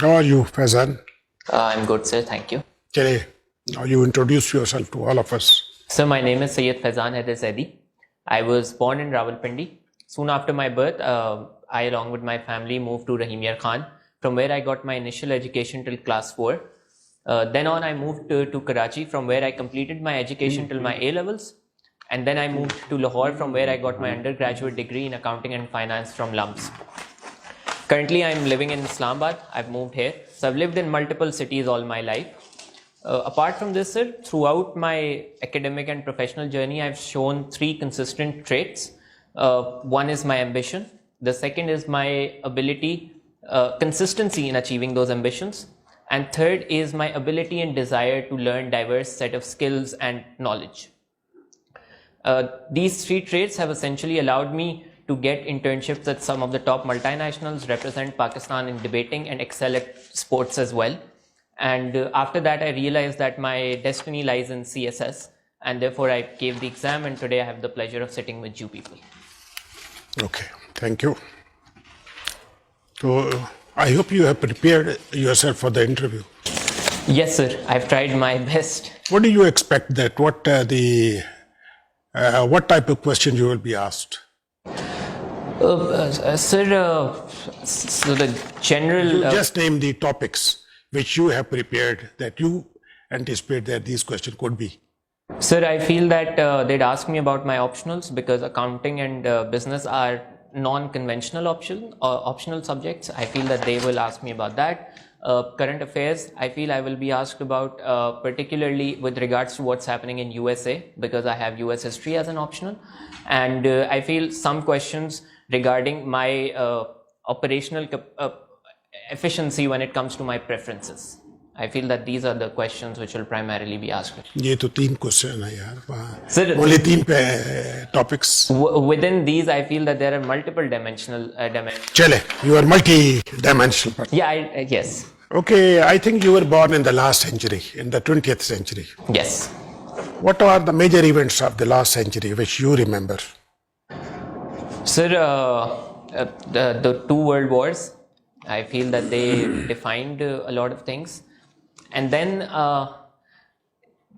How are you, Faizan? I'm good, sir. Thank you. Chale, now you introduce yourself to all of us. So my name is Syed Faizan Haider Zaidi. I was born in Rawalpindi. Soon after my birth, I, along with my family, moved to Rahimyar Khan, from where I got my initial education till class 4. Then on, I moved to Karachi, from where I completed my education till my A levels. And then I moved to Lahore, from where I got my undergraduate degree in accounting and finance from LUMS. Currently, I'm living in Islamabad. I've moved here. So I've lived in multiple cities all my life. Apart from this, sir, throughout my academic and professional journey, I've shown 3 consistent traits. One is my ambition. The second is my ability, consistency in achieving those ambitions. And third is my ability and desire to learn diverse set of skills and knowledge. These 3 traits have essentially allowed me to get internships at some of the top multinationals, represent Pakistan in debating, and excel at sports as well. And after that, I realized that my destiny lies in CSS, and therefore I gave the exam, and today I have the pleasure of sitting with you people. Okay, thank you. So, I hope you have prepared yourself for the interview. Yes, sir. I've tried my best. What do you expect that? What type of question you will be asked? Sir, so the general... You just name the topics which you have prepared that you anticipate that these questions could be. Sir, I feel that they'd ask me about my optionals because accounting and business are non-conventional optional subjects. I feel that they will ask me about that. Current affairs, I feel I will be asked about particularly with regards to what's happening in USA because I have US history as an optional. And I feel some questions regarding my operational efficiency when it comes to my preferences. I feel that these are the questions which will primarily be asked. ये तो 3 question है यार. Sir, only 3 topics. Within these, I feel that there are multiple dimensional dimensions. Chale, you are multi-dimensional. Yeah, yes. Okay, I think you were born in the last century, in the 20th century. Yes. What are the major events of the last century which you remember? Sir, the 2 world wars, I feel that they defined a lot of things. And then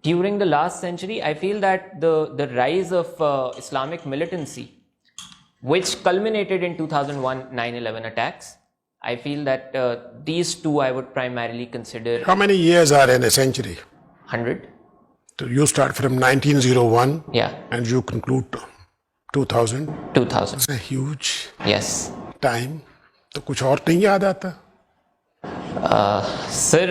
during the last century, I feel that the rise of Islamic militancy, which culminated in 2001 9/11 attacks, I feel that these 2 I would primarily consider. How many years are in a century? 100. So you start from 1901 Yeah. and you conclude 2000. 2000. It's a huge Yes. time. तो कुछ और नहीं याद आता? Sir,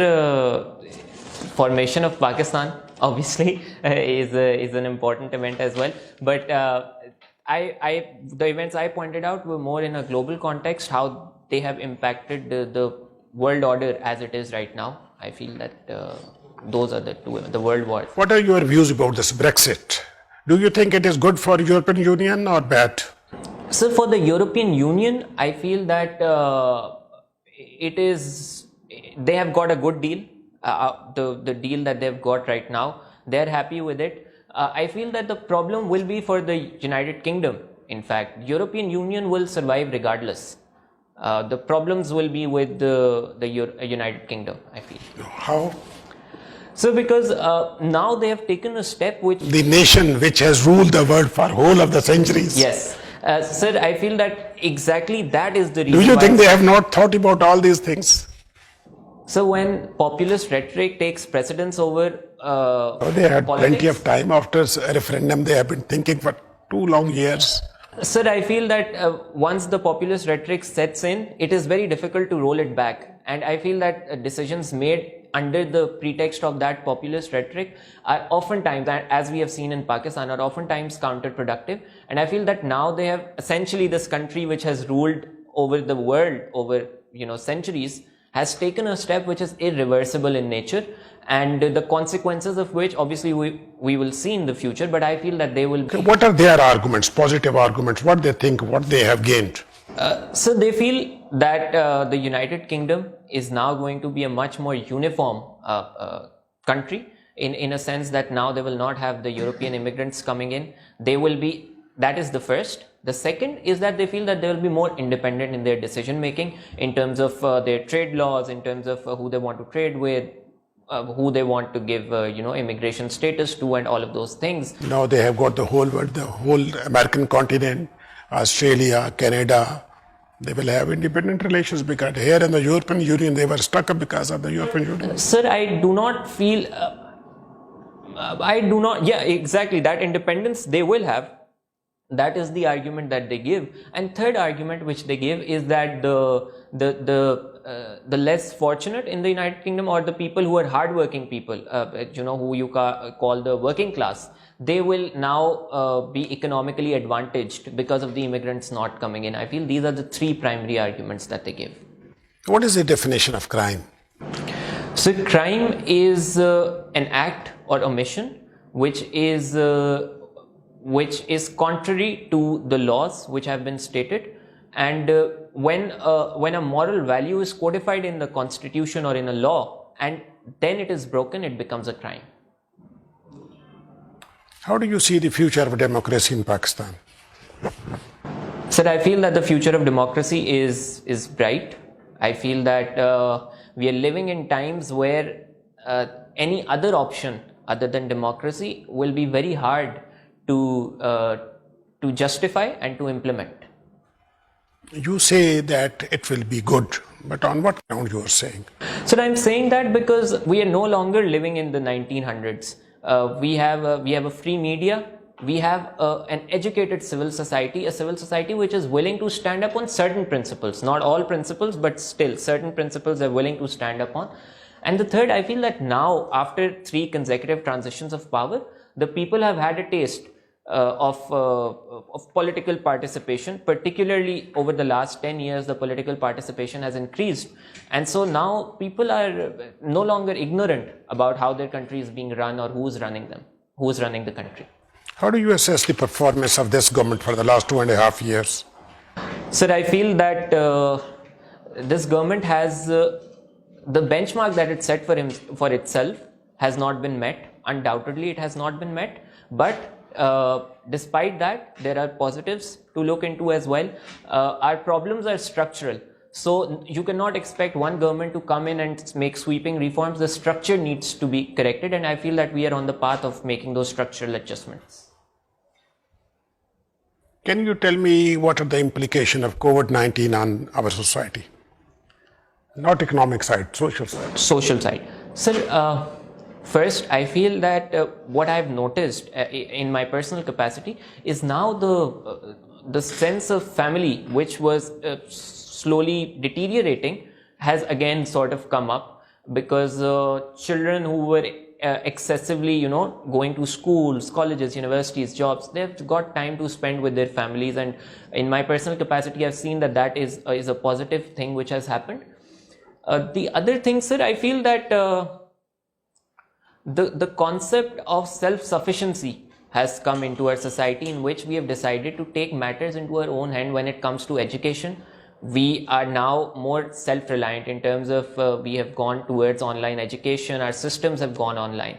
formation of Pakistan obviously is an important event as well. But the events I pointed out were more in a global context, how they have impacted the world order as it is right now. I feel that those are the 2, the world wars. What are your views about this Brexit? Do you think it is good for European Union or bad? So for the European Union, I feel that they have got a good deal. The deal that they've got right now, they're happy with it. I feel that the problem will be for the United Kingdom. In fact, European Union will survive regardless. The problems will be with the United Kingdom, I feel. How? So because now they have taken a step which... The nation which has ruled the world for whole of the centuries. Yes. Sir, I feel that exactly that is the reason. Do you think they have not thought about all these things? So when populist rhetoric takes precedence over they had politics, plenty of time after a referendum. They have been thinking for 2 long years. Sir, I feel that once the populist rhetoric sets in, it is very difficult to roll it back. And I feel that decisions made under the pretext of that populist rhetoric are oftentimes, as we have seen in Pakistan, are oftentimes counterproductive. And I feel that now they have essentially this country which has ruled over the world over centuries has taken a step which is irreversible in nature, and the consequences of which obviously we will see in the future, but I feel that they will... What are their arguments, positive arguments, what they think, what they have gained? So they feel that the United Kingdom is now going to be a much more uniform country in a sense that now they will not have the European immigrants coming in. They will be, that is the first. The second is that they feel that they will be more independent in their decision making in terms of their trade laws, in terms of who they want to trade with, who they want to give immigration status to, and all of those things. Now they have got the whole world, the whole American continent, Australia, Canada. They will have independent relations because here in the European Union they were stuck up because of the European Union. Sir, I do not feel. Yeah, exactly. That independence they will have. That is the argument that they give. And third argument which they give is that the less fortunate in the United Kingdom, or the people who are hardworking people, who you call the working class, they will now be economically advantaged because of the immigrants not coming in. I feel these are the three primary arguments that they give. What is the definition of crime? So crime is an act or omission which is contrary to the laws which have been stated, and when a moral value is codified in the constitution or in a law and then it is broken, it becomes a crime. How do you see the future of democracy in Pakistan? Sir, I feel that the future of democracy is bright. I feel that we are living in times where any other option other than democracy will be very hard to justify and to implement. You say that it will be good, but on what ground you are saying? So I'm saying that because we are no longer living in the 1900s. We have a free media. We have an educated civil society, a civil society which is willing to stand up on certain principles, not all principles, but still certain principles they're willing to stand up on. And the third, I feel that now, after 3 consecutive transitions of power, the people have had a taste of political participation. Particularly over the last 10 years, the political participation has increased. And so now people are no longer ignorant about how their country is being run or who's running the country. How do you assess the performance of this government for the last 2.5 years? Sir, I feel that this government has the benchmark that it set for itself has not been met. Undoubtedly, it has not been met. But despite that, there are positives to look into as well. Our problems are structural. So you cannot expect one government to come in and make sweeping reforms. The structure needs to be corrected, and I feel that we are on the path of making those structural adjustments. Can you tell me what are the implications of COVID-19 on our society? Not economic side, social side. Social side. Sir, first, I feel that what I've noticed in my personal capacity is now the sense of family, which was slowly deteriorating, has again sort of come up, because children who were excessively, going to schools, colleges, universities, jobs, they've got time to spend with their families. And in my personal capacity, I've seen that is a positive thing which has happened. The other thing, sir, I feel that the concept of self-sufficiency has come into our society, in which we have decided to take matters into our own hand when it comes to education. We are now more self-reliant in terms of we have gone towards online education. Our systems have gone online.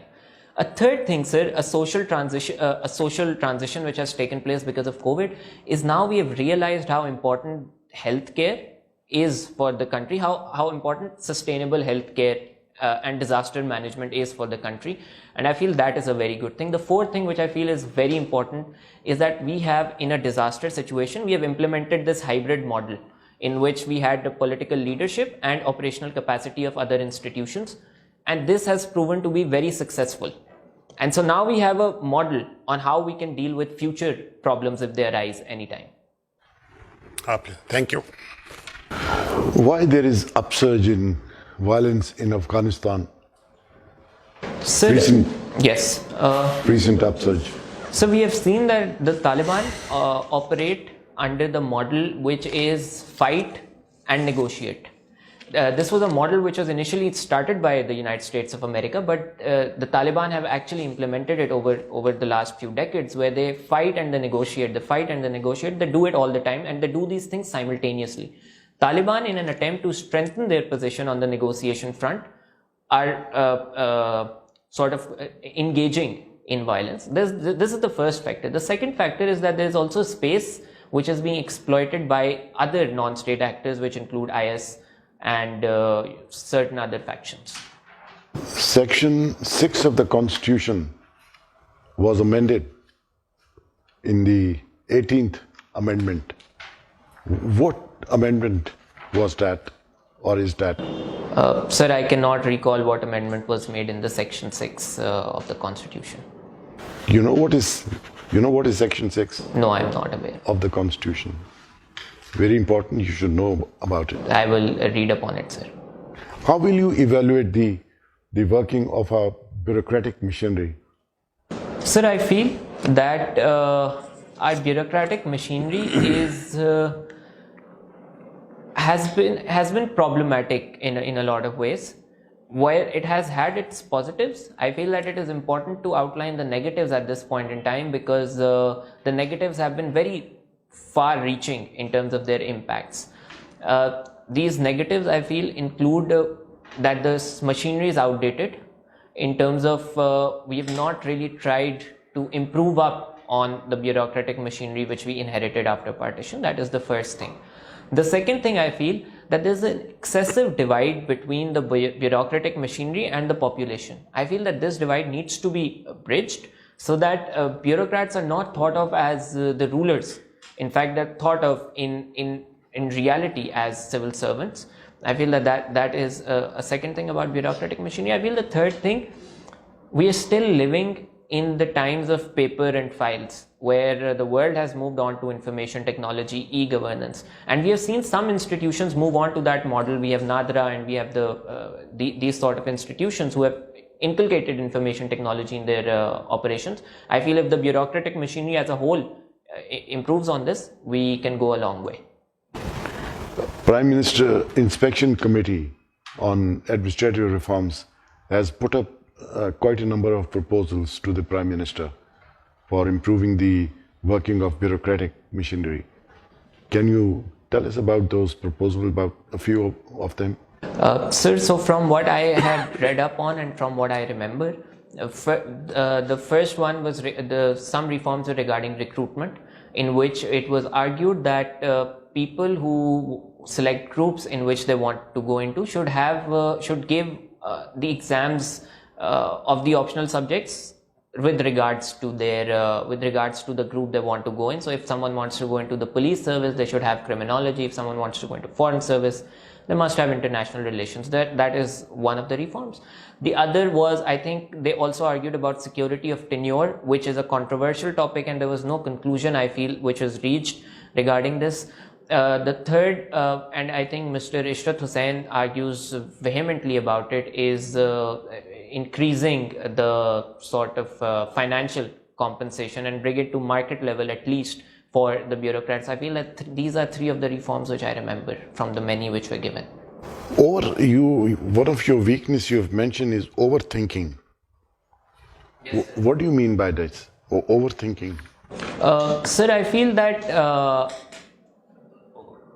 A third thing, sir, a social transition which has taken place because of COVID is now we have realized how important healthcare is for the country, how important sustainable healthcare and disaster management is for the country. And I feel that is a very good thing. The fourth thing which I feel is very important is that we have, in a disaster situation, we have implemented this hybrid model in which we had the political leadership and operational capacity of other institutions. And this has proven to be very successful. And so now we have a model on how we can deal with future problems if they arise anytime. Thank you. Why there is upsurge in violence in Afghanistan? Sir, yes. Recent upsurge. So we have seen that the Taliban operate under the model which is fight and negotiate. This was a model which was initially started by the United States of America, but the Taliban have actually implemented it over the last few decades, where they fight and they negotiate, they do it all the time, and they do these things simultaneously. Taliban, in an attempt to strengthen their position on the negotiation front, are sort of engaging in violence. This is the first factor. The second factor is that there is also space which is being exploited by other non-state actors, which include IS and certain other factions. Section 6 of the Constitution was amended in the 18th Amendment. What amendment was that, or is that? Sir, I cannot recall what amendment was made in the Section 6 of the Constitution. You know what is Section 6 No, I am not aware. of the Constitution? Very important, you should know about it. I will read upon it, sir. How will you evaluate the working of our bureaucratic machinery? Sir, I feel that our bureaucratic machinery has been problematic in a lot of ways. While it has had its positives, I feel that it is important to outline the negatives at this point in time, because the negatives have been very far-reaching in terms of their impacts. These negatives, I feel, include that this machinery is outdated in terms of we have not really tried to improve up on the bureaucratic machinery which we inherited after partition. That is the first thing. The second thing, I feel that there's an excessive divide between the bureaucratic machinery and the population. I feel that this divide needs to be bridged so that bureaucrats are not thought of as the rulers. In fact, they're thought of in reality as civil servants. I feel that is a second thing about bureaucratic machinery. I feel the third thing, we are still living in the times of paper and files, where the world has moved on to information technology, e-governance, and we have seen some institutions move on to that model. We have NADRA and we have these sort of institutions who have inculcated information technology in their operations. I feel if the bureaucratic machinery as a whole improves on this, we can go a long way. Prime Minister Inspection Committee on Administrative Reforms has put up quite a number of proposals to the Prime Minister for improving the working of bureaucratic machinery. Can you tell us about those proposals, about a few of them? Sir, so from what I had read up on and from what I remember, the first one was some reforms were regarding recruitment, in which it was argued that people who select groups in which they want to go into should give the exams of the optional subjects with regards to the group they want to go in. So if someone wants to go into the police service, they should have criminology. If someone wants to go into foreign service, they must have international relations. That is one of the reforms. The other was, I think they also argued about security of tenure, which is a controversial topic, and there was no conclusion, I feel, which was reached regarding this. The third, and I think Mr. Ishrat Hussain argues vehemently about it, is increasing the sort of financial compensation and bring it to market level at least for the bureaucrats. I feel that these are three of the reforms which I remember from the many which were given. One of your weaknesses you have mentioned is overthinking. Yes. What do you mean by this? Overthinking? Sir, I feel that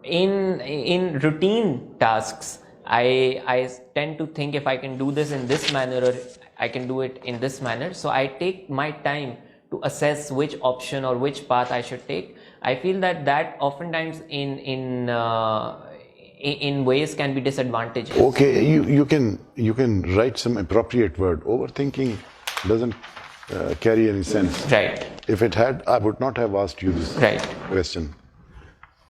in routine tasks, I tend to think if I can do this in this manner or I can do it in this manner. So I take my time to assess which option or which path I should take. I feel that oftentimes in ways can be disadvantageous. Okay, you can write some appropriate word. Overthinking doesn't carry any sense. Right. If it had, I would not have asked you this question.